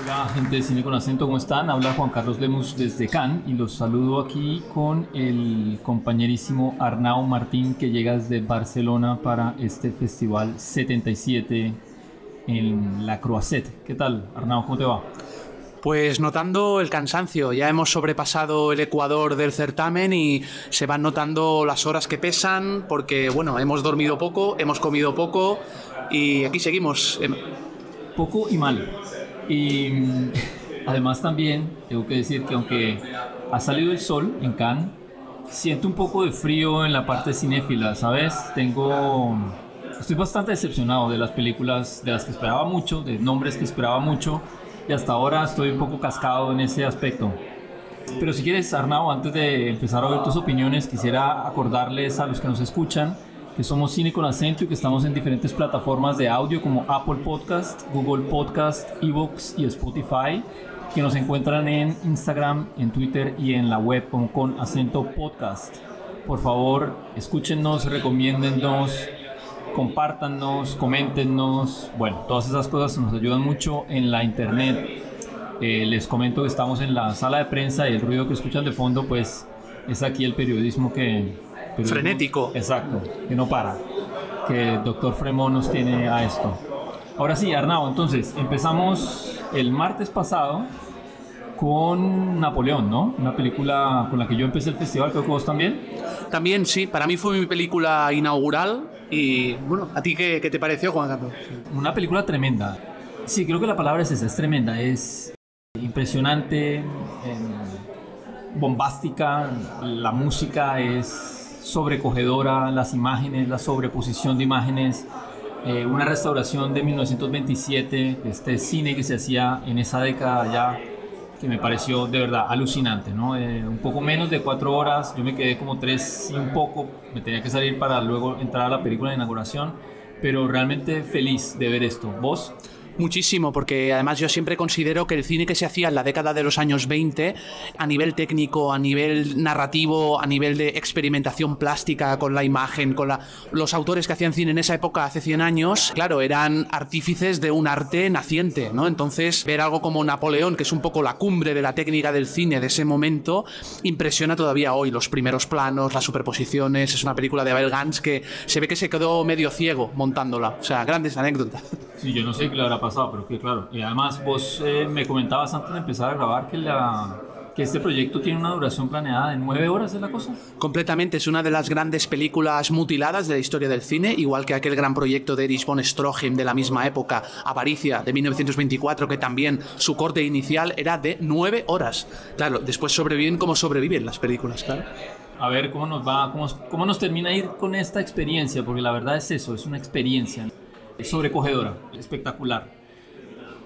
Hola, gente de Cine con Acento, ¿cómo están? Habla Juan Carlos Lemus desde Cannes y los saludo aquí con el compañerísimo Arnau Martín, que llega desde Barcelona para este Festival 77 en la Croisette. ¿Qué tal, Arnau? ¿Cómo te va? Pues notando el cansancio, ya hemos sobrepasado el ecuador del certamen y se van notando las horas que pesan porque, bueno, hemos dormido poco, hemos comido poco y aquí seguimos. Poco y mal. Y además también tengo que decir que aunque ha salido el sol en Cannes, siento un poco de frío en la parte cinéfila, ¿sabes? Estoy bastante decepcionado de las películas de las que esperaba mucho, de nombres que esperaba mucho, y hasta ahora estoy un poco cascado en ese aspecto. Pero si quieres, Arnau, antes de empezar a ver tus opiniones, quisiera acordarles a los que nos escuchan que somos Cine con Acento y que estamos en diferentes plataformas de audio como Apple Podcast, Google Podcast, Evox y Spotify, que nos encuentran en Instagram, en Twitter y en la web como Con Acento Podcast. Por favor, escúchennos, recomiéndennos, compártannos, coméntenos. Bueno, todas esas cosas nos ayudan mucho en la internet. Les comento que estamos en la sala de prensa y el ruido que escuchan de fondo pues es aquí el periodismo frenético. Exacto, que no para, que el doctor Fremont nos tiene a esto. Ahora sí, Arnau, entonces empezamos el martes pasado con Napoleón, ¿no? Una película con la que yo empecé el festival, creo que vos también. También, sí, para mí fue mi película inaugural y, bueno, ¿a ti qué te pareció, Juan Carlos? Una película tremenda. Sí, creo que la palabra es esa, es tremenda, es impresionante, bombástica, la música es sobrecogedora, las imágenes, la sobreposición de imágenes, una restauración de 1927, este cine que se hacía en esa década ya, que me pareció de verdad alucinante, ¿no? Un poco menos de 4 horas, yo me quedé como 3 y un poco, me tenía que salir para luego entrar a la película de inauguración, pero realmente feliz de ver esto. ¿Vos? Muchísimo, porque además yo siempre considero que el cine que se hacía en la década de los años 20, a nivel técnico, a nivel narrativo, a nivel de experimentación plástica con la imagen, con los autores que hacían cine en esa época hace 100 años, claro, eran artífices de un arte naciente, ¿no? Entonces, ver algo como Napoleón, que es un poco la cumbre de la técnica del cine de ese momento, impresiona todavía hoy. Los primeros planos, las superposiciones, es una película de Abel Gance que se ve que se quedó medio ciego montándola, o sea, grandes anécdotas. Sí, yo no sé qué le habrá pasado, pero que claro. Y además vos me comentabas antes de empezar a grabar que este proyecto tiene una duración planeada de 9 horas, ¿es la cosa? Completamente, es una de las grandes películas mutiladas de la historia del cine, igual que aquel gran proyecto de Erich von Stroheim de la misma época, Avaricia, de 1924, que también su corte inicial era de 9 horas. Claro, después sobreviven como sobreviven las películas, claro. A ver cómo nos va, cómo nos termina ir con esta experiencia, porque la verdad es eso, es una experiencia sobrecogedora, espectacular.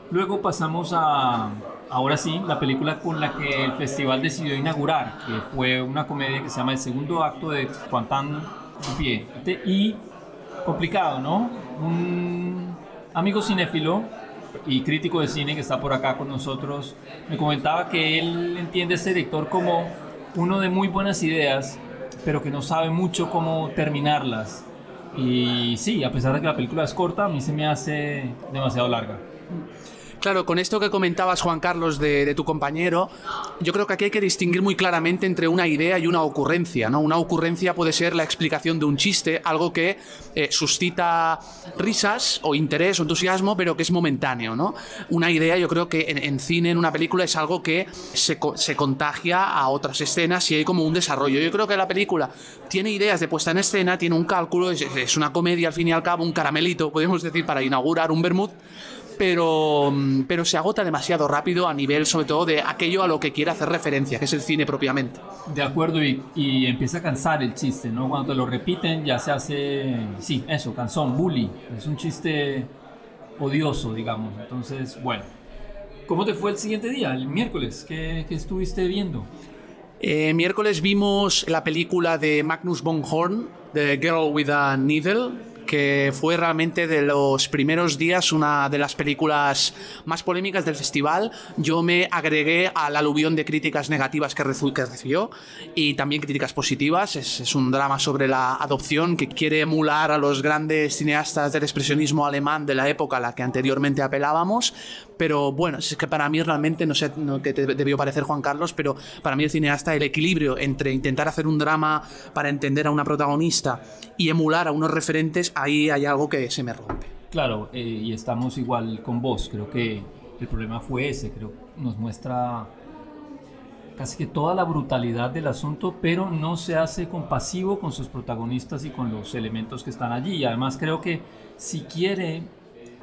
Luego pasamos a, ahora sí, la película con la que el festival decidió inaugurar, que fue una comedia que se llama El segundo acto de Quentin Dupieux. Y complicado, ¿no? Un amigo cinéfilo y crítico de cine que está por acá con nosotros me comentaba que él entiende a este director como uno de muy buenas ideas, pero que no sabe mucho cómo terminarlas. Y sí, a pesar de que la película es corta, a mí se me hace demasiado larga. Claro, con esto que comentabas, Juan Carlos, de tu compañero, yo creo que aquí hay que distinguir muy claramente entre una idea y una ocurrencia, ¿no? Una ocurrencia puede ser la explicación de un chiste, algo que suscita risas o interés o entusiasmo, pero que es momentáneo, ¿no? Una idea, yo creo que en cine, en una película, es algo que se contagia a otras escenas y hay como un desarrollo. Yo creo que la película tiene ideas de puesta en escena, tiene un cálculo, es una comedia al fin y al cabo, un caramelito, podemos decir, para inaugurar un vermut, pero se agota demasiado rápido a nivel, sobre todo, de aquello a lo que quiere hacer referencia, que es el cine propiamente. De acuerdo, y empieza a cansar el chiste, ¿no? Cuando te lo repiten ya se hace, sí, eso, cansón, bully. Es un chiste odioso, digamos. Entonces, bueno. ¿Cómo te fue el siguiente día, el miércoles? ¿Qué estuviste viendo? Miércoles vimos la película de Magnus von Horn, The Girl with a Needle, que fue realmente de los primeros días una de las películas más polémicas del festival. Yo me agregué al aluvión de críticas negativas que recibió y también críticas positivas. Es un drama sobre la adopción que quiere emular a los grandes cineastas del expresionismo alemán de la época a la que anteriormente apelábamos. Pero bueno, es que para mí realmente, no sé qué te debió parecer, Juan Carlos, pero para mí el cineasta, el equilibrio entre intentar hacer un drama para entender a una protagonista y emular a unos referentes, ahí hay algo que se me rompe. Claro, y estamos igual con vos. Creo que el problema fue ese. Creo que nos muestra casi que toda la brutalidad del asunto, pero no se hace compasivo con sus protagonistas y con los elementos que están allí. Y además creo que si quiere,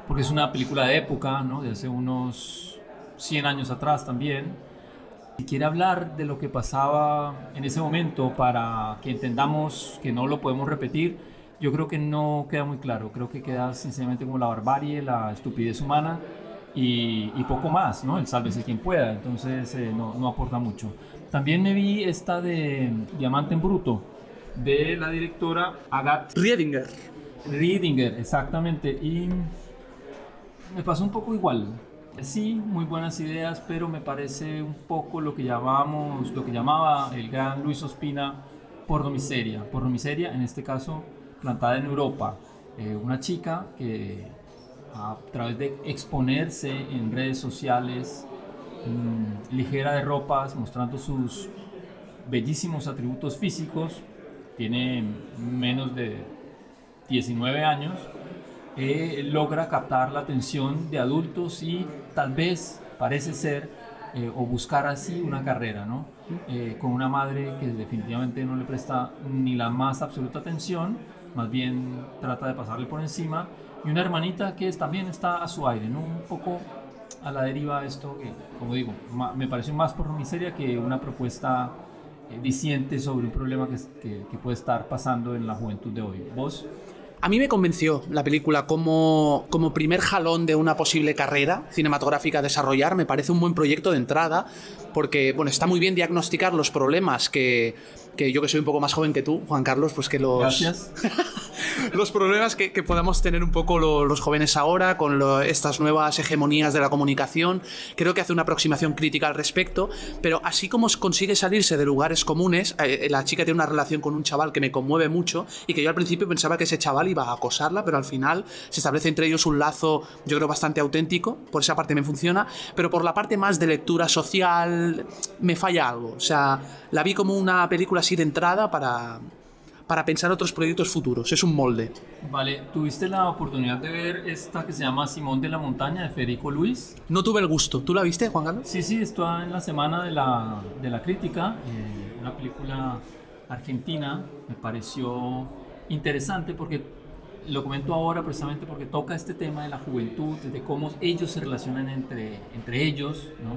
porque es una película de época, ¿no? De hace unos 100 años atrás también, si quiere hablar de lo que pasaba en ese momento para que entendamos que no lo podemos repetir, yo creo que no queda muy claro. Creo que queda sencillamente como la barbarie, la estupidez humana y poco más, ¿no? El sálvese quien pueda. Entonces no aporta mucho. También me vi esta de Diamante en Bruto, de la directora Agathe Riedinger, exactamente. Y me pasó un poco igual. Sí, muy buenas ideas, pero me parece un poco lo que llamaba el gran Luis Ospina pornomiseria. Pornomiseria, en este caso, plantada en Europa. Una chica que a través de exponerse en redes sociales, ligera de ropas, mostrando sus bellísimos atributos físicos, tiene menos de 19 años, logra captar la atención de adultos y tal vez parece ser o buscar así una carrera, ¿no? Con una madre que definitivamente no le presta ni la más absoluta atención, más bien trata de pasarle por encima, y una hermanita que también está a su aire, ¿no? Un poco a la deriva esto que, como digo, me pareció más por miseria que una propuesta diciente sobre un problema que puede estar pasando en la juventud de hoy. ¿Vos? A mí me convenció la película como primer jalón de una posible carrera cinematográfica a desarrollar. Me parece un buen proyecto de entrada porque, bueno, está muy bien diagnosticar los problemas que yo, que soy un poco más joven que tú, Juan Carlos, pues que los... Gracias. Los problemas que podamos tener un poco los jóvenes ahora con estas nuevas hegemonías de la comunicación. Creo que hace una aproximación crítica al respecto, pero así como consigue salirse de lugares comunes, la chica tiene una relación con un chaval que me conmueve mucho y que yo al principio pensaba que ese chaval iba a acosarla, pero al final se establece entre ellos un lazo, yo creo, bastante auténtico. Por esa parte me funciona, pero por la parte más de lectura social me falla algo. O sea, la vi como una película así de entrada para pensar otros proyectos futuros. Es un molde. Vale, ¿tuviste la oportunidad de ver esta que se llama Simón de la Montaña, de Federico Luis? No tuve el gusto. ¿Tú la viste, Juan Carlos? Sí, está en la semana de la crítica. Una película argentina. Me pareció interesante porque lo comento ahora precisamente porque toca este tema de la juventud, de cómo ellos se relacionan entre ellos, ¿no?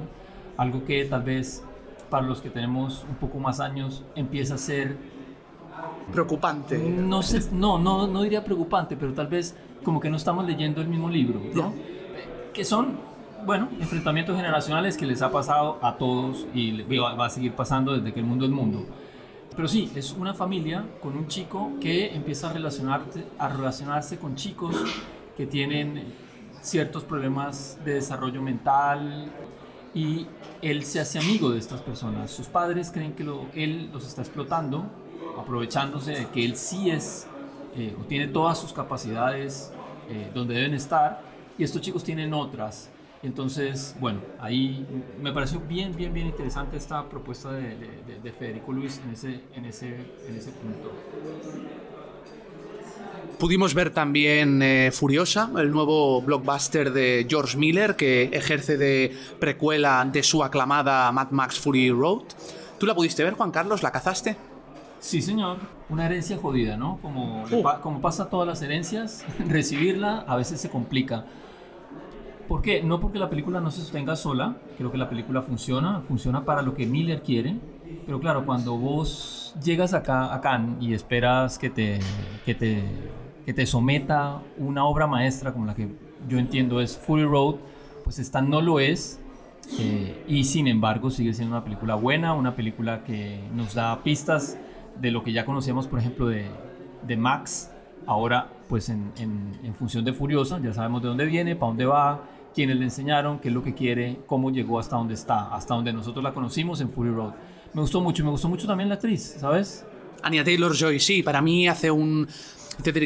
Algo que tal vez para los que tenemos un poco más años empieza a ser preocupante. No sé, no diría preocupante, pero tal vez como que no estamos leyendo el mismo libro, ¿no? Que son, bueno, enfrentamientos generacionales que les ha pasado a todos y va a seguir pasando desde que el mundo es mundo. Pero sí, es una familia con un chico que empieza a relacionarse con chicos que tienen ciertos problemas de desarrollo mental y él se hace amigo de estas personas. Sus padres creen que él los está explotando, aprovechándose de que él sí es o tiene todas sus capacidades donde deben estar y estos chicos tienen otras. Entonces, bueno, ahí me pareció bien interesante esta propuesta de Federico Luis en ese punto. Pudimos ver también Furiosa, el nuevo blockbuster de George Miller, que ejerce de precuela de su aclamada Mad Max Fury Road. ¿Tú la pudiste ver, Juan Carlos? ¿La cazaste? Sí, señor. Una herencia jodida, ¿no? Como pasa todas las herencias, recibirla a veces se complica. ¿Por qué? No porque la película no se sostenga sola. Creo que la película funciona para lo que Miller quiere. Pero claro, cuando vos llegas acá a Cannes y esperas que te someta una obra maestra como la que yo entiendo es Fury Road, pues esta no lo es. Y sin embargo sigue siendo una película buena, una película que nos da pistas de lo que ya conocíamos, por ejemplo, de Max, Ahora, pues en función de Furiosa, ya sabemos de dónde viene, para dónde va, quiénes le enseñaron, qué es lo que quiere, cómo llegó hasta donde está, hasta donde nosotros la conocimos en Fury Road. Me gustó mucho también la actriz, ¿sabes? Anya Taylor-Joy, sí, para mí hace un...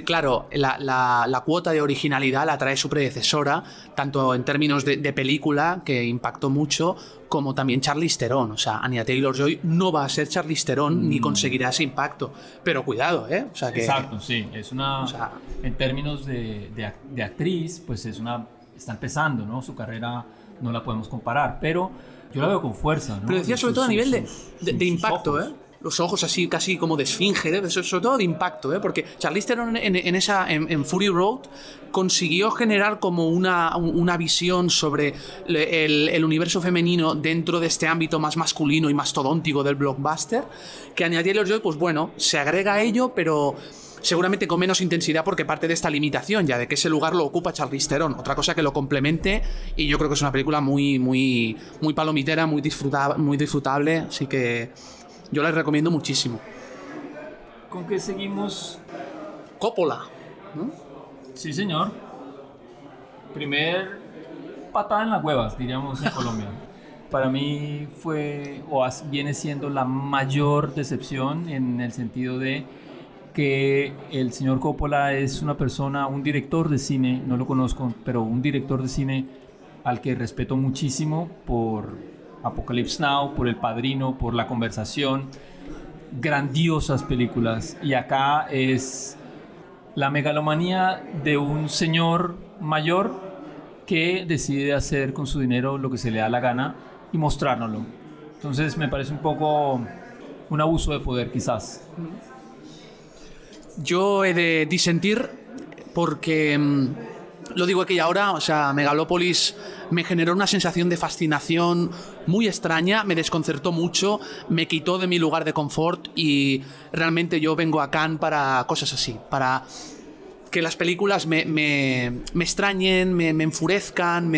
Claro, la cuota de originalidad la trae su predecesora, tanto en términos de película, que impactó mucho, como también Charlize Theron. O sea, Anya Taylor-Joy no va a ser Charlize Theron ni conseguirá ese impacto. Pero cuidado, ¿eh? O sea que, exacto, sí. Es una... O sea, en términos de actriz, pues es una... Está empezando, ¿no? Su carrera no la podemos comparar, pero yo la veo con fuerza, ¿no? pero decía sobre todo a nivel de impacto, ojos. ¿eh? Los ojos así, casi como de esfinge, ¿eh? Sobre todo de impacto, ¿eh? Porque Charlize Theron en Fury Road consiguió generar como una visión sobre el universo femenino dentro de este ámbito más masculino y mastodóntico del blockbuster, que Anya Taylor-Joy, pues bueno, se agrega a ello, pero seguramente con menos intensidad porque parte de esta limitación ya de que ese lugar lo ocupa Charlize Theron, otra cosa que lo complemente, y yo creo que es una película muy palomitera, muy disfrutable, así que yo la recomiendo muchísimo. ¿Con qué seguimos? Coppola, ¿no? Sí, señor. Primer patada en las huevas, diríamos en Colombia. Para mí viene siendo la mayor decepción en el sentido de que el señor Coppola es una persona, un director de cine, no lo conozco, pero un director de cine al que respeto muchísimo por Apocalypse Now, por El Padrino, por La Conversación, grandiosas películas. Y acá es la megalomanía de un señor mayor que decide hacer con su dinero lo que se le da la gana y mostrárnoslo. Entonces me parece un poco un abuso de poder, quizás. Yo he de disentir porque lo digo aquí ahora, o sea, Megalópolis me generó una sensación de fascinación muy extraña, me desconcertó mucho, me quitó de mi lugar de confort y realmente yo vengo a Cannes para cosas así, para que las películas me extrañen, me enfurezcan,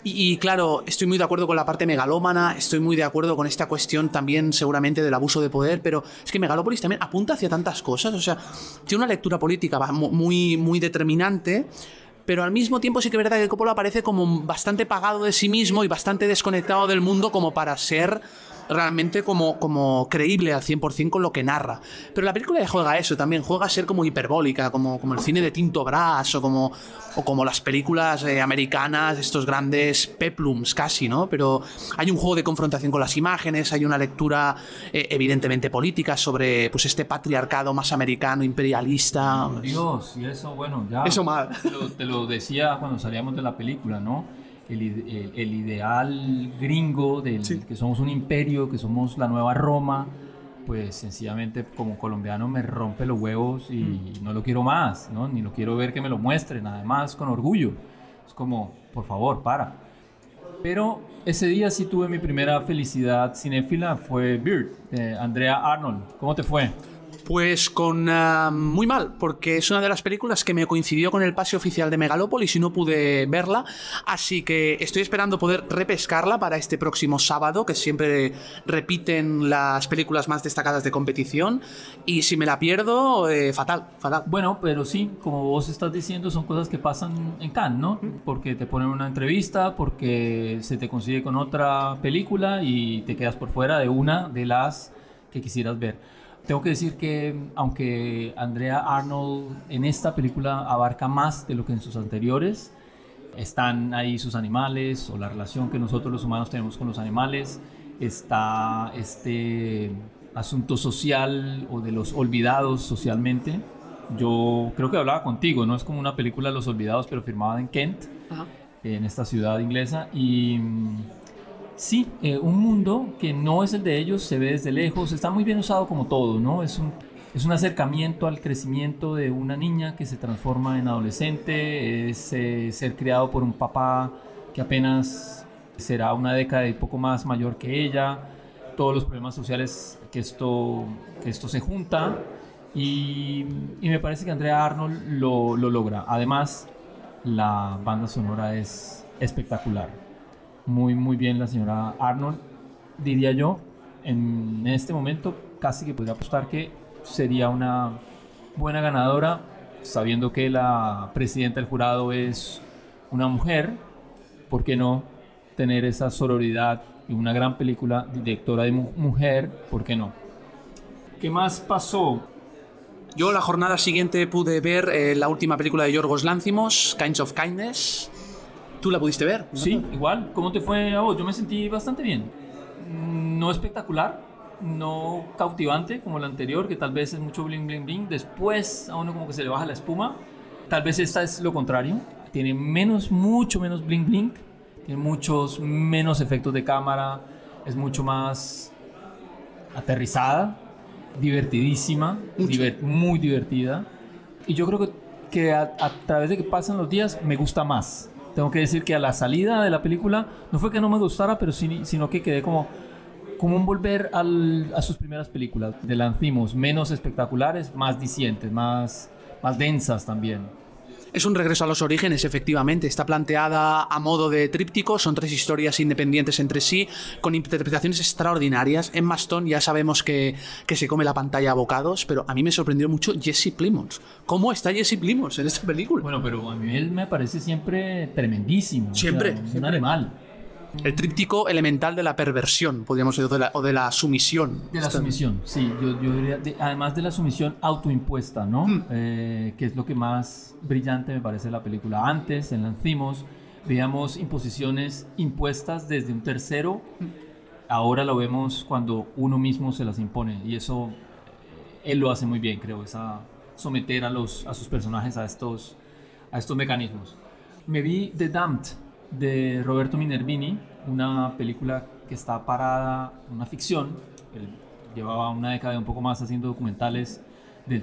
y claro, estoy muy de acuerdo con la parte megalómana, estoy muy de acuerdo con esta cuestión también seguramente del abuso de poder, pero es que Megalópolis también apunta hacia tantas cosas, o sea, tiene una lectura política muy determinante, pero al mismo tiempo sí que es verdad que Coppola parece como bastante pagado de sí mismo y bastante desconectado del mundo como para ser realmente como creíble al 100% con lo que narra. Pero la película juega a eso también, juega a ser como hiperbólica, como el cine de Tinto Brass o como las películas americanas, estos grandes peplums casi, ¿no? Pero hay un juego de confrontación con las imágenes, hay una lectura evidentemente política sobre pues este patriarcado más americano, imperialista. Dios, y eso, bueno, ya... Eso mal. Te lo decía cuando salíamos de la película, ¿no? El ideal gringo sí, que somos un imperio, que somos la nueva Roma, pues sencillamente como colombiano me rompe los huevos y no lo quiero más, ¿no? Ni lo quiero ver que me lo muestren, además con orgullo. Es como, por favor, para. Pero ese día sí tuve mi primera felicidad cinéfila, fue Bird, de Andrea Arnold. ¿Cómo te fue? Pues muy mal, porque es una de las películas que me coincidió con el pase oficial de Megalópolis y no pude verla, así que estoy esperando poder repescarla para este próximo sábado, que siempre repiten las películas más destacadas de competición, y si me la pierdo, fatal. Bueno, pero sí, como vos estás diciendo, son cosas que pasan en Cannes, ¿no? Porque te ponen una entrevista, porque se te consigue con otra película y te quedas por fuera de una de las que quisieras ver. Tengo que decir que, aunque Andrea Arnold en esta película abarca más de lo que en sus anteriores, están ahí sus animales o la relación que nosotros los humanos tenemos con los animales, está este asunto social o de los olvidados socialmente. Yo creo que hablaba contigo, ¿no? Es como una película de los olvidados, pero filmada en Kent, en esta ciudad inglesa, y... Sí, un mundo que no es el de ellos, se ve desde lejos, está muy bien usado como todo, ¿no? Es un acercamiento al crecimiento de una niña que se transforma en adolescente, es ser criado por un papá que apenas será una década y poco más mayor que ella, todos los problemas sociales que esto se junta, y me parece que Andrea Arnold lo logra. Además, la banda sonora es espectacular. Muy bien la señora Arnold, diría yo. En este momento casi que podría apostar que sería una buena ganadora sabiendo que la presidenta del jurado es una mujer, ¿por qué no tener esa sororidad y una gran película, directora de mujer? ¿Por qué no? ¿Qué más pasó? Yo la jornada siguiente pude ver la última película de Yorgos Lanthimos, Kinds of Kindness. ¿Tú la pudiste ver? Sí, igual. ¿Cómo te fue a vos? Yo me sentí bastante bien. No espectacular, no cautivante como la anterior, que tal vez es mucho bling bling bling. Después a uno como que se le baja la espuma. Tal vez esta es lo contrario. Tiene mucho menos bling bling. Tiene muchos menos efectos de cámara. Es mucho más aterrizada, divertidísima, muy divertida. Y yo creo que a través de que pasan los días me gusta más. Tengo que decir que a la salida de la película no fue que no me gustara, pero sino que quedé como un volver a sus primeras películas de Lanthimos, menos espectaculares, más dicientes, más densas también. Es un regreso a los orígenes, efectivamente. Está planteada a modo de tríptico. Son 3 historias independientes entre sí, con interpretaciones extraordinarias. Emma Stone ya sabemos que se come la pantalla a bocados, pero a mí me sorprendió mucho Jesse Plemons. ¿Cómo está Jesse Plemons en esta película? Bueno, pero a mí él me parece siempre tremendísimo. Siempre. O sea, siempre. Un animal. El tríptico elemental de la perversión, podríamos decir, o de la sumisión. De la sumisión, sí. Yo diría, además de la sumisión autoimpuesta, ¿no? Que es lo que más brillante me parece de la película. Antes, en Lanthimos, veíamos imposiciones impuestas desde un tercero. Ahora lo vemos cuando uno mismo se las impone. Y eso, él lo hace muy bien, creo. Someter a sus personajes a estos mecanismos. Me vi The Damned, de Roberto Minervini, una película que está parada, una ficción. Él llevaba una década y un poco más haciendo documentales en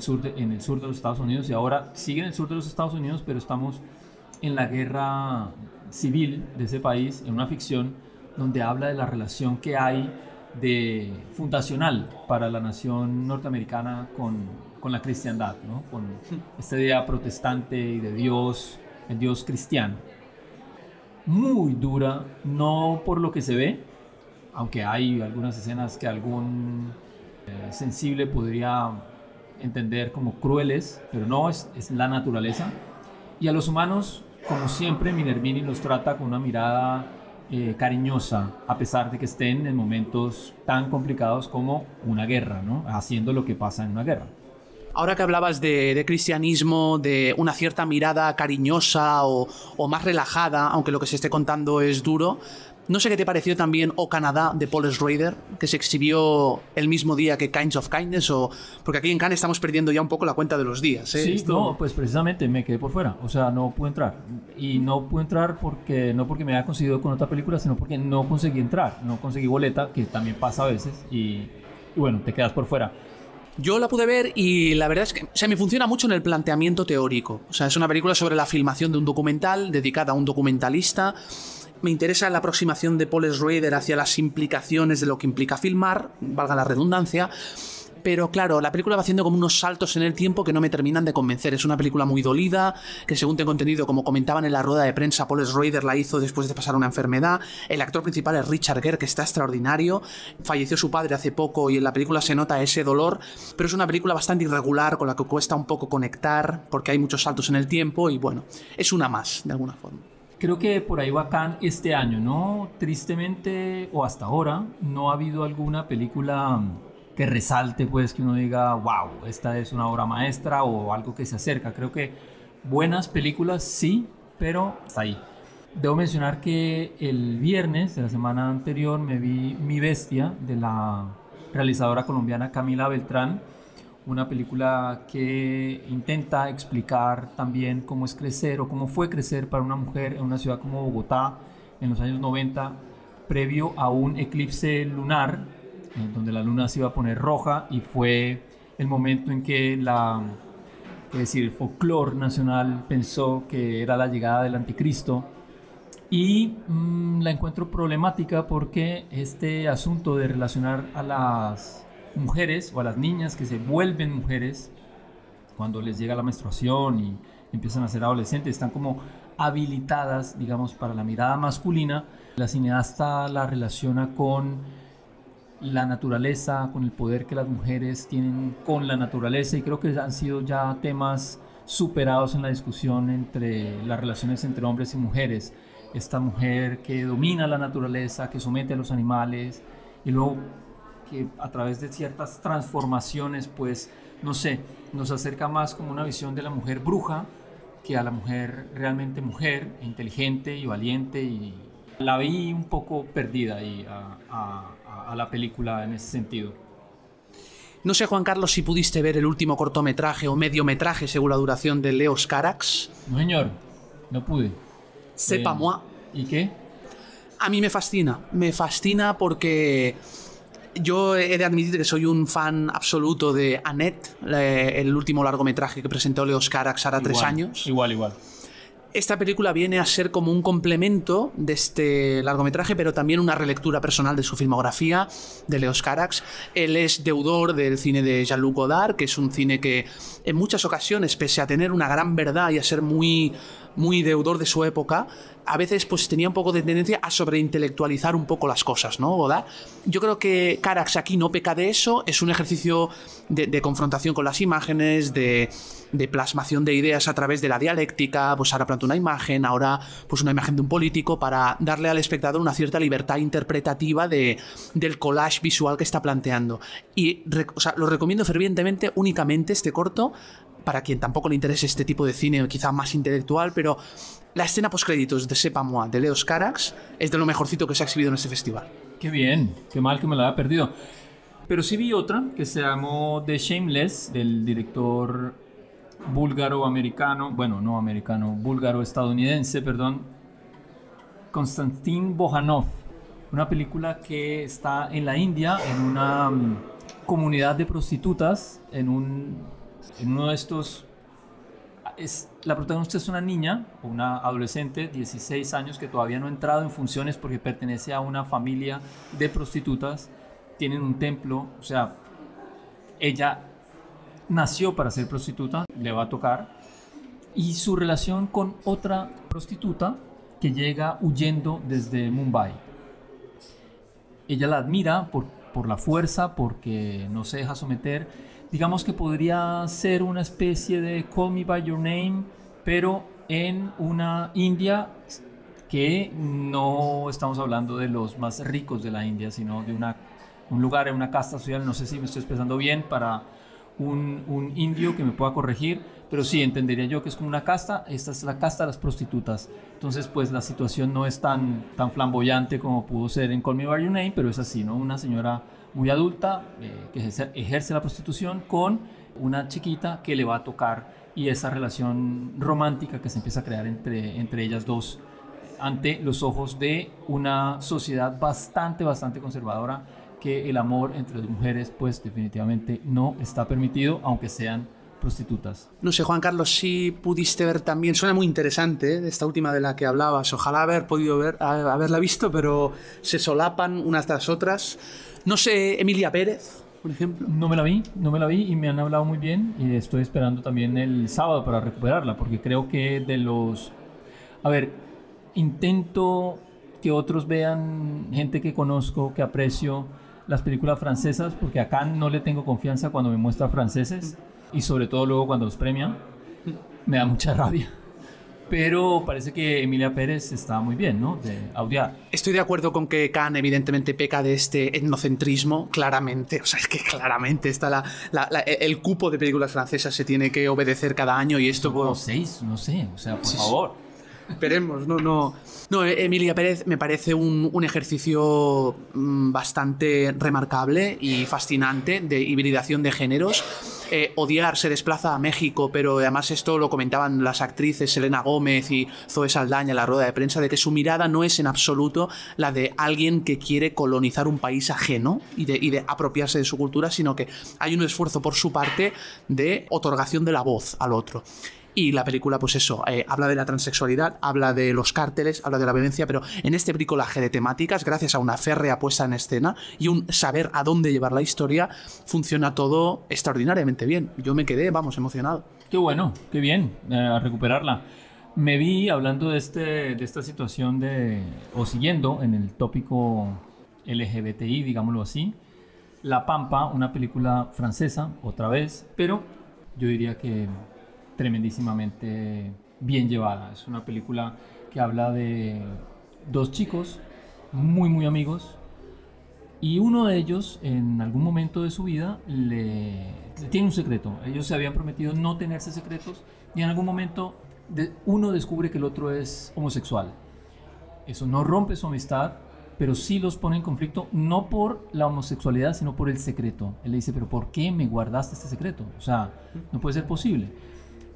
el sur de los Estados Unidos, y ahora sigue en el sur de los Estados Unidos, pero estamos en la guerra civil de ese país, en una ficción donde habla de la relación que hay fundacional para la nación norteamericana con la cristiandad, ¿no? Con esta idea protestante y de Dios, el Dios cristiano. Muy dura, no por lo que se ve, aunque hay algunas escenas que algún sensible podría entender como crueles, pero no, es la naturaleza. Y a los humanos, como siempre, Minervini los trata con una mirada cariñosa, a pesar de que estén en momentos tan complicados como una guerra, ¿no? Haciendo lo que pasa en una guerra. Ahora que hablabas de cristianismo, de una cierta mirada cariñosa o más relajada, aunque lo que se esté contando es duro, no sé qué te pareció también O Canadá, de Paul Schrader, que se exhibió el mismo día que Kinds of Kindness, porque aquí en Cannes estamos perdiendo ya un poco la cuenta de los días, ¿eh? Sí, no, pues precisamente me quedé por fuera, o sea, no pude entrar. Y no pude entrar no porque me haya conseguido con otra película, sino porque no conseguí entrar, no conseguí boleta, que también pasa a veces, y bueno, te quedas por fuera. Yo la pude ver y la verdad es que se me funciona mucho en el planteamiento teórico. O sea, es una película sobre la filmación de un documental, dedicada a un documentalista. Me interesa la aproximación de Paul Schrader hacia las implicaciones de lo que implica filmar, valga la redundancia. Pero claro, la película va haciendo como unos saltos en el tiempo que no me terminan de convencer. Es una película muy dolida, que según tengo entendido, como comentaban en la rueda de prensa, Paul Schrader la hizo después de pasar una enfermedad. El actor principal es Richard Gere, que está extraordinario. Falleció su padre hace poco y en la película se nota ese dolor. Pero es una película bastante irregular, con la que cuesta un poco conectar, porque hay muchos saltos en el tiempo y bueno, es una más, de alguna forma. Creo que por ahí va Cannes este año, ¿no? Tristemente, o hasta ahora, no ha habido alguna película que resalte, pues, que uno diga, wow, esta es una obra maestra o algo que se acerca. Creo que buenas películas sí, pero hasta ahí. Debo mencionar que el viernes de la semana anterior me vi Mi Bestia, de la realizadora colombiana Camila Beltrán, una película que intenta explicar también cómo es crecer o cómo fue crecer para una mujer en una ciudad como Bogotá en los años 90, previo a un eclipse lunar, donde la luna se iba a poner roja, y fue el momento en que el folclore nacional pensó que era la llegada del anticristo. Y la encuentro problemática porque este asunto de relacionar a las mujeres o a las niñas que se vuelven mujeres cuando les llega la menstruación y empiezan a ser adolescentes, están como habilitadas, digamos, para la mirada masculina. La cineasta la relaciona con la naturaleza, con el poder que las mujeres tienen con la naturaleza, y creo que han sido ya temas superados en la discusión entre las relaciones entre hombres y mujeres. Esta mujer que domina la naturaleza, que somete a los animales y luego que a través de ciertas transformaciones, pues, no sé, nos acerca más como una visión de la mujer bruja que a la mujer realmente mujer, inteligente y valiente. Y la vi un poco perdida ahí a la película en ese sentido. No sé, Juan Carlos, si pudiste ver el último cortometraje o mediometraje, según la duración, de Leos Carax. No, señor, no pude. C'est pas moi. ¿Y qué? A mí me fascina porque yo he de admitir que soy un fan absoluto de Annette, el último largometraje que presentó Leos Carax hará 3 años. Igual. Esta película viene a ser como un complemento de este largometraje, pero también una relectura personal de su filmografía, de Leos Carax. Él es deudor del cine de Jean-Luc Godard, que es un cine que en muchas ocasiones, pese a tener una gran verdad y a ser muy deudor de su época, a veces pues tenía un poco de tendencia a sobreintelectualizar un poco las cosas, ¿no, Godard? Yo creo que Carax aquí no peca de eso, es un ejercicio de confrontación con las imágenes, de plasmación de ideas a través de la dialéctica. Pues ahora planta una imagen, ahora pues una imagen de un político, para darle al espectador una cierta libertad interpretativa del collage visual que está planteando. Y lo recomiendo fervientemente, únicamente este corto, para quien tampoco le interese este tipo de cine quizá más intelectual, pero la escena postcréditos de C'est pas moi, de Leos Carax, es de lo mejorcito que se ha exhibido en este festival. Qué bien, qué mal que me la haya perdido. Pero sí vi otra que se llamó The Shameless, del director búlgaro-estadounidense, Konstantin Bojanov. Una película que está en la India, en una comunidad de prostitutas, en uno de estos... La protagonista es una niña, o una adolescente, 16 años, que todavía no ha entrado en funciones porque pertenece a una familia de prostitutas. Tienen un templo, o sea, ella nació para ser prostituta, le va a tocar. Y su relación con otra prostituta que llega huyendo desde Mumbai. Ella la admira por la fuerza, porque no se deja someter. Digamos que podría ser una especie de Call Me By Your Name, pero en una India que no estamos hablando de los más ricos de la India, sino de un lugar, una casta social. No sé si me estoy expresando bien para un indio que me pueda corregir, pero sí, entendería yo que es como una casta. Esta es la casta de las prostitutas. Entonces, pues la situación no es tan flamboyante como pudo ser en Call Me By Your Name, pero es así, ¿no? Una señora muy adulta que ejerce la prostitución con una chiquita que le va a tocar, y esa relación romántica que se empieza a crear entre ellas dos ante los ojos de una sociedad bastante conservadora, que el amor entre las mujeres pues definitivamente no está permitido, aunque sean prostitutas. No sé, Juan Carlos, si pudiste ver también, suena muy interesante, esta última de la que hablabas, ojalá haberla visto, pero se solapan unas tras otras. No sé, Emilia Pérez, por ejemplo. No me la vi y me han hablado muy bien, y estoy esperando también el sábado para recuperarla, porque creo que intento que otros vean, gente que conozco, que aprecio, las películas francesas, porque acá no le tengo confianza cuando me muestra franceses, y sobre todo luego cuando los premian, me da mucha rabia. Pero parece que Emilia Pérez está muy bien, ¿no? De Audiard. Estoy de acuerdo con que Cannes evidentemente peca de este etnocentrismo, claramente. O sea, es que claramente está el cupo de películas francesas se tiene que obedecer cada año, y esto... Como 6, no sé, o sea, por favor. Esperemos, no, Emilia Pérez me parece un ejercicio bastante remarcable y fascinante de hibridación de géneros. Audiard se desplaza a México, pero además esto lo comentaban las actrices Selena Gómez y Zoe Saldaña en la rueda de prensa, de que su mirada no es en absoluto la de alguien que quiere colonizar un país ajeno y de apropiarse de su cultura, sino que hay un esfuerzo por su parte de otorgación de la voz al otro. Y la película, pues eso, habla de la transexualidad, habla de los cárteles, habla de la violencia, pero en este bricolaje de temáticas, gracias a una férrea puesta en escena y un saber a dónde llevar la historia, funciona todo extraordinariamente bien. Yo me quedé, emocionado. Qué bueno, qué bien, a recuperarla. Me vi hablando de esta situación o siguiendo en el tópico LGBTI, digámoslo así, La Pampa, una película francesa, otra vez, pero yo diría que tremendísimamente bien llevada. Es una película que habla de dos chicos muy muy amigos, y uno de ellos en algún momento de su vida le tiene un secreto. Ellos se habían prometido no tenerse secretos, y en algún momento uno descubre que el otro es homosexual. Eso no rompe su amistad, pero sí los pone en conflicto, no por la homosexualidad, sino por el secreto. Él le dice, pero ¿por qué me guardaste este secreto? O sea, no puede ser posible.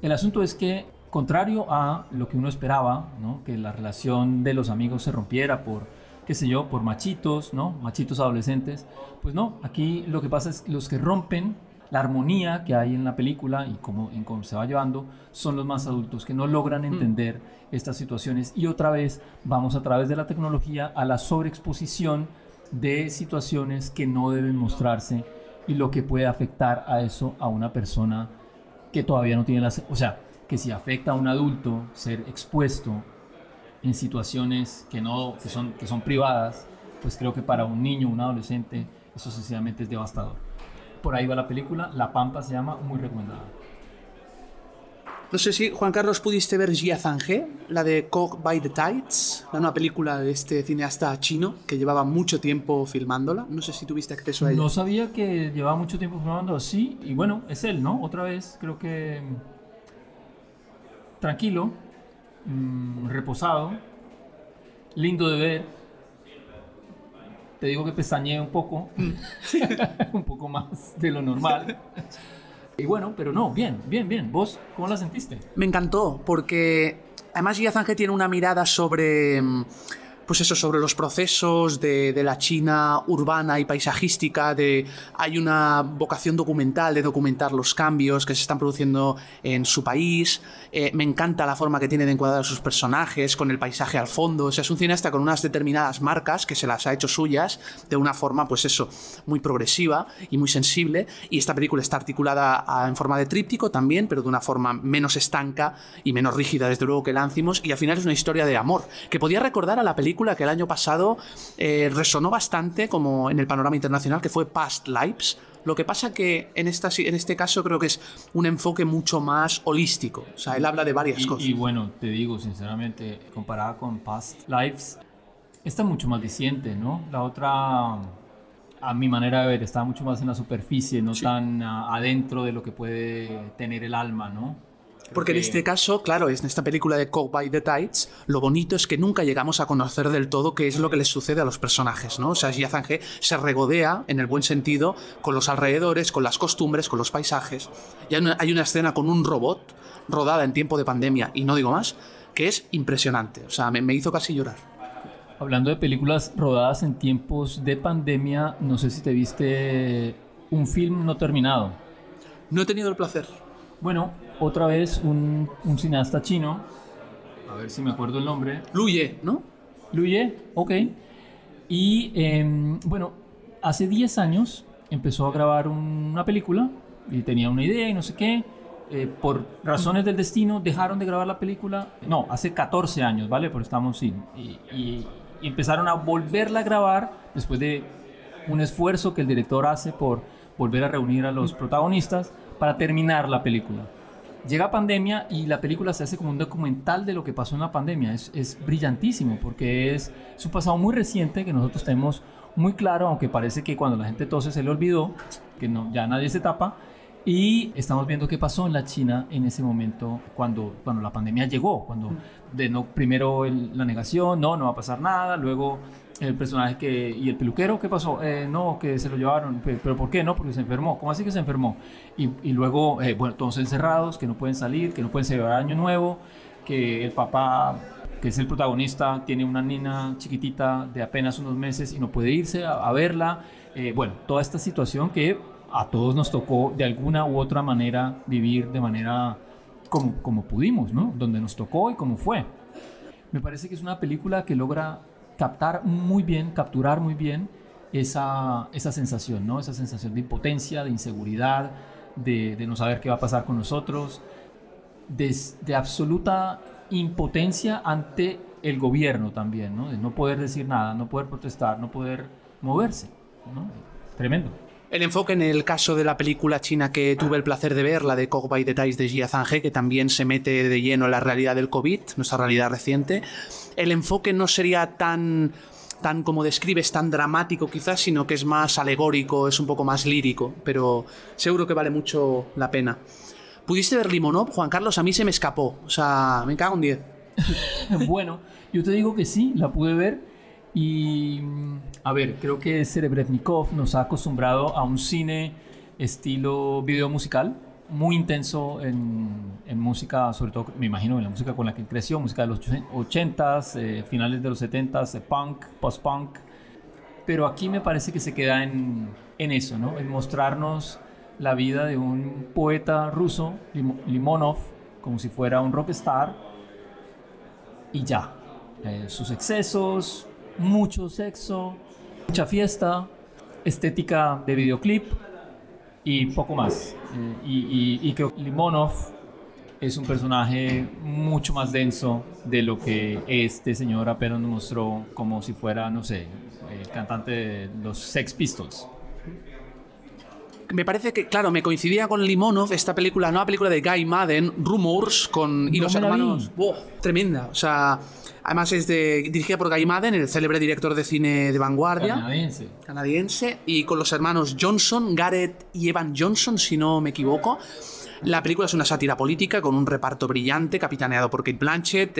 El asunto es que, contrario a lo que uno esperaba, ¿no? Que la relación de los amigos se rompiera por, qué sé yo, por machitos, ¿no? Machitos adolescentes, pues no, aquí lo que pasa es que los que rompen la armonía que hay en la película y en cómo se va llevando son los más adultos, que no logran entender estas situaciones. Y otra vez vamos a través de la tecnología a la sobreexposición de situaciones que no deben mostrarse, y lo que puede afectar a eso a una persona que todavía no tiene o sea, que si afecta a un adulto ser expuesto en situaciones que son privadas, pues creo que para un niño, un adolescente, eso sencillamente es devastador. Por ahí va la película, La Pampa se llama, muy recomendada. No sé si, Juan Carlos, pudiste ver Jia Zhanghe, la de Caught by the Tides, la nueva película de este cineasta chino que llevaba mucho tiempo filmándola. No sé si tuviste acceso a ella. No sabía que llevaba mucho tiempo filmándola, sí, y bueno, es él, ¿no? Otra vez, creo que tranquilo, reposado, lindo de ver. Te digo que pestañeé un poco, un poco más de lo normal. Y bueno, pero no, bien. ¿Vos cómo la sentiste? Me encantó, porque además Jia Zhanghe tiene una mirada sobre, pues eso, sobre los procesos de la China urbana y paisajística. Hay una vocación documental de documentar los cambios que se están produciendo en su país. Me encanta la forma que tiene de encuadrar a sus personajes, con el paisaje al fondo. O sea, es un cineasta con unas determinadas marcas que se las ha hecho suyas de una forma, pues eso, muy progresiva y muy sensible. Y esta película está articulada en forma de tríptico también, pero de una forma menos estanca y menos rígida, desde luego, que Lanthimos. Y al final es una historia de amor, que podía recordar a la película que el año pasado resonó bastante como en el panorama internacional, que fue Past Lives. Lo que pasa que en este caso creo que es un enfoque mucho más holístico. O sea, él habla de varias cosas. Y bueno, te digo sinceramente, comparada con Past Lives, esta es mucho más diciente, ¿no? La otra, a mi manera de ver, está mucho más en la superficie, no tan adentro de lo que puede tener el alma, ¿no? Porque en este caso, claro, en esta película de Caught by the Tides, lo bonito es que nunca llegamos a conocer del todo qué es lo que les sucede a los personajes, ¿no? O sea, Jia Zhanghe se regodea, en el buen sentido, con los alrededores, con las costumbres, con los paisajes. Y hay una escena con un robot, rodada en tiempo de pandemia, y no digo más, que es impresionante. O sea, me hizo casi llorar. Hablando de películas rodadas en tiempos de pandemia, no sé si te viste un film no terminado. No he tenido el placer. Bueno, otra vez un cineasta chino, a ver si me acuerdo el nombre. Lu Ye, ¿no? Lu Ye, ok. Y bueno, hace 10 años empezó a grabar una película y tenía una idea y no sé qué. Por razones del destino dejaron de grabar la película. No, hace 14 años, ¿vale? Pero estamos sin. Y empezaron a volverla a grabar después de un esfuerzo que el director hace por volver a reunir a los protagonistas para terminar la película. Llega pandemia y la película se hace como un documental de lo que pasó en la pandemia. Es brillantísimo porque es un pasado muy reciente que nosotros tenemos muy claro, aunque parece que cuando la gente tose se le olvidó, que no, ya nadie se tapa. Y estamos viendo qué pasó en la China en ese momento cuando la pandemia llegó, primero la negación, no va a pasar nada, luego el personaje y el peluquero, ¿qué pasó? No, que se lo llevaron, pero ¿por qué? No, porque se enfermó. ¿Cómo así que se enfermó? Y luego, bueno, todos encerrados, que no pueden salir, que no pueden celebrar Año Nuevo, que el papá, que es el protagonista, tiene una niña chiquitita de apenas unos meses y no puede irse a verla. Bueno, toda esta situación que a todos nos tocó de alguna u otra manera vivir de manera como pudimos, ¿no? Donde nos tocó y cómo fue. Me parece que es una película que logra capturar muy bien esa sensación, ¿no? Esa sensación de impotencia, de inseguridad, de no saber qué va a pasar con nosotros, de absoluta impotencia ante el gobierno también, ¿no? De no poder decir nada, no poder protestar, no poder moverse, ¿no? Tremendo. El enfoque en el caso de la película china que tuve el placer de ver, la de Cog by Detalles de Jia Zhanghe, que también se mete de lleno en la realidad del COVID, nuestra realidad reciente, el enfoque no sería tan como describes, tan dramático quizás, sino que es más alegórico, es un poco más lírico, pero seguro que vale mucho la pena. ¿Pudiste ver Limonov, Juan Carlos? A mí se me escapó, o sea, me cago en 10. Bueno, yo te digo que sí, la pude ver. Y, a ver, creo que Serebrennikov nos ha acostumbrado a un cine estilo video musical, muy intenso en música, sobre todo, me imagino, en la música con la que creció, música de los 80s, finales de los 70s, punk, post-punk. Pero aquí me parece que se queda en eso, ¿no? En mostrarnos la vida de un poeta ruso, Limonov, como si fuera un rockstar, y ya. Sus excesos, mucho sexo, mucha fiesta, estética de videoclip y poco más. Y creo que Limonov es un personaje mucho más denso de lo que este señor apenas nos mostró, como si fuera, no sé, el cantante de los Sex Pistols. Me parece que, claro, me coincidía con Limonov esta película, nueva película de Guy Madden, Rumors, y los hermanos. ¡Wow! Tremenda. O sea, además es dirigida por Guy Madden, el célebre director de cine de vanguardia. Canadiense. Y con los hermanos Johnson, Gareth y Evan Johnson, si no me equivoco. La película es una sátira política con un reparto brillante, capitaneado por Cate Blanchett,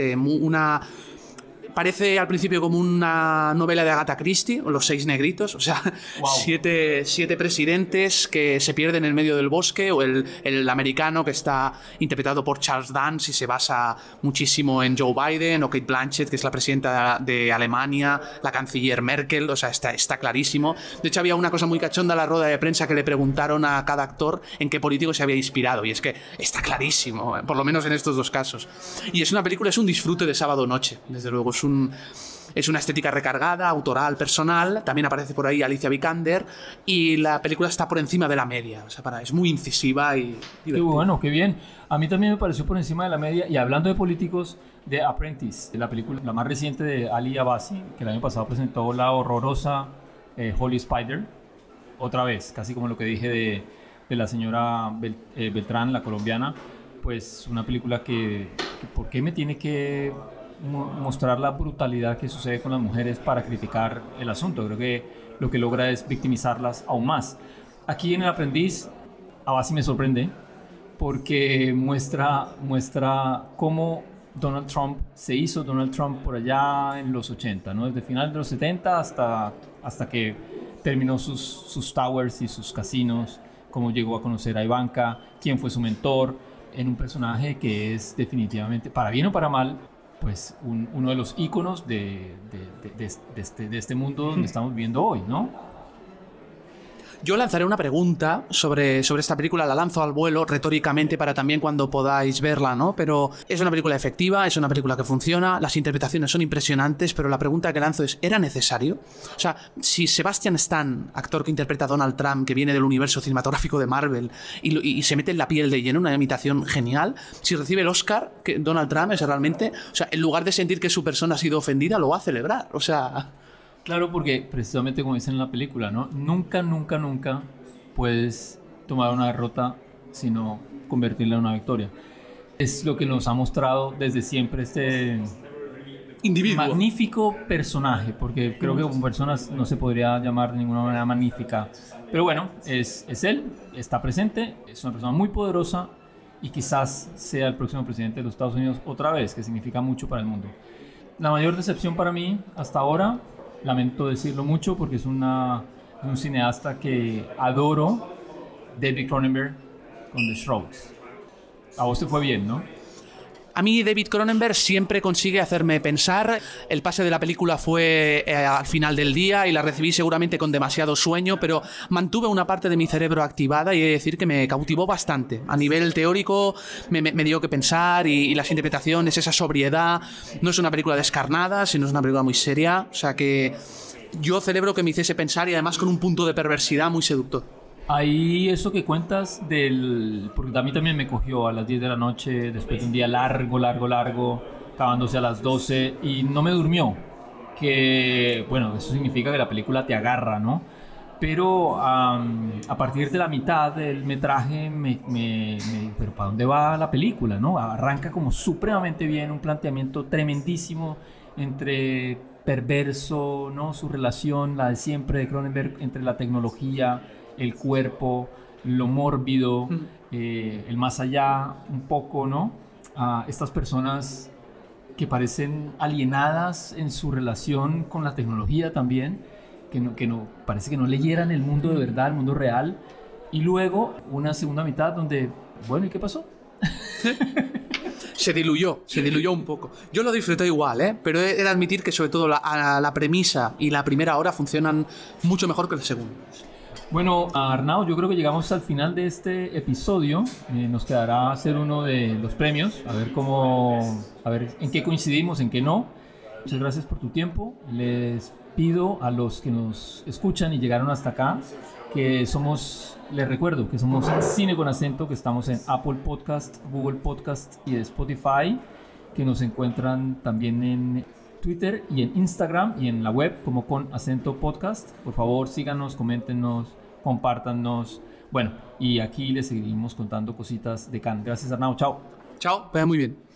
parece al principio como una novela de Agatha Christie, Los seis negritos, o sea, wow. siete presidentes que se pierden en medio del bosque, o el americano que está interpretado por Charles Dance y se basa muchísimo en Joe Biden, o Cate Blanchett, que es la presidenta de Alemania, la canciller Merkel, o sea, está clarísimo. De hecho, había una cosa muy cachonda en la rueda de prensa que le preguntaron a cada actor en qué político se había inspirado, y es que está clarísimo, por lo menos en estos dos casos. Y es una película, es un disfrute de sábado noche, desde luego. Es una estética recargada, autoral, personal. También aparece por ahí Alicia Vikander. Y la película está por encima de la media. O sea, es muy incisiva y divertida. Qué bueno, qué bien. A mí también me pareció por encima de la media. Y hablando de políticos, de Apprentice, la película, la más reciente de Ali Abbasi, que el año pasado presentó la horrorosa Holy Spider. Otra vez, casi como lo que dije de la señora Beltrán, la colombiana. Pues una película que ¿por qué me tiene que mostrar la brutalidad que sucede con las mujeres para criticar el asunto? Creo que lo que logra es victimizarlas aún más. Aquí en El Aprendiz, Abbasi me sorprende porque muestra cómo Donald Trump se hizo Donald Trump por allá en los 80, ¿no? Desde final de los 70 hasta que terminó sus towers y sus casinos, cómo llegó a conocer a Ivanka, quién fue su mentor, en un personaje que es definitivamente, para bien o para mal, pues uno de los íconos de este mundo donde estamos viviendo hoy, ¿no? Yo lanzaré una pregunta sobre esta película, la lanzo al vuelo retóricamente para también cuando podáis verla, ¿no? Pero es una película efectiva, es una película que funciona, las interpretaciones son impresionantes, pero la pregunta que lanzo es, ¿era necesario? O sea, si Sebastian Stan, actor que interpreta a Donald Trump, que viene del universo cinematográfico de Marvel, y se mete en la piel de lleno, una imitación genial, si recibe el Oscar, que Donald Trump es realmente, o sea, en lugar de sentir que su persona ha sido ofendida, lo va a celebrar, o sea... Claro, porque precisamente como dicen en la película, ¿no? Nunca puedes tomar una derrota, sino convertirla en una victoria. Es lo que nos ha mostrado desde siempre este individuo. Magnífico personaje, porque creo que como persona no se podría llamar de ninguna manera magnífica. Pero bueno, es él, está presente, es una persona muy poderosa y quizás sea el próximo presidente de los Estados Unidos otra vez, que significa mucho para el mundo. La mayor decepción para mí hasta ahora, lamento decirlo mucho porque es un cineasta que adoro, David Cronenberg con The Strokes. A vos te fue bien, ¿no? A mí David Cronenberg siempre consigue hacerme pensar. El pase de la película fue al final del día y la recibí seguramente con demasiado sueño, pero mantuve una parte de mi cerebro activada y he de decir que me cautivó bastante. A nivel teórico me dio que pensar y las interpretaciones, esa sobriedad. No es una película descarnada, sino es una película muy seria. O sea que yo celebro que me hiciese pensar y además con un punto de perversidad muy seductor. Ahí eso que cuentas porque a mí también me cogió a las 10 de la noche después de un día largo, acabándose a las 12 y no me durmió, que bueno, eso significa que la película te agarra, ¿no? pero a partir de la mitad del metraje pero ¿para dónde va la película? ¿No? Arranca como supremamente bien, un planteamiento tremendísimo entre perverso, ¿no? Su relación, la de siempre de Cronenberg, entre la tecnología, el cuerpo, lo mórbido, el más allá un poco, ¿no? Estas personas que parecen alienadas en su relación con la tecnología también, que no parece que no leyeran el mundo de verdad, el mundo real, y luego una segunda mitad donde, bueno, ¿y qué pasó? Se diluyó un poco. Yo lo disfruté igual, ¿eh? Pero he de admitir que sobre todo la premisa y la primera hora funcionan mucho mejor que la segunda. Bueno, Arnau, yo creo que llegamos al final de este episodio. Nos quedará hacer uno de los premios, a ver en qué coincidimos, en qué no. Muchas gracias por tu tiempo. Les pido a los que nos escuchan y llegaron hasta acá les recuerdo que somos Cine con Acento, que estamos en Apple Podcast, Google Podcast y Spotify, que nos encuentran también en Twitter y en Instagram y en la web como Con Acento Podcast. Por favor, síganos, coméntenos, compártanos. Bueno, y aquí les seguimos contando cositas de Cannes. Gracias, Arnau. Chao. Chao, vaya muy bien.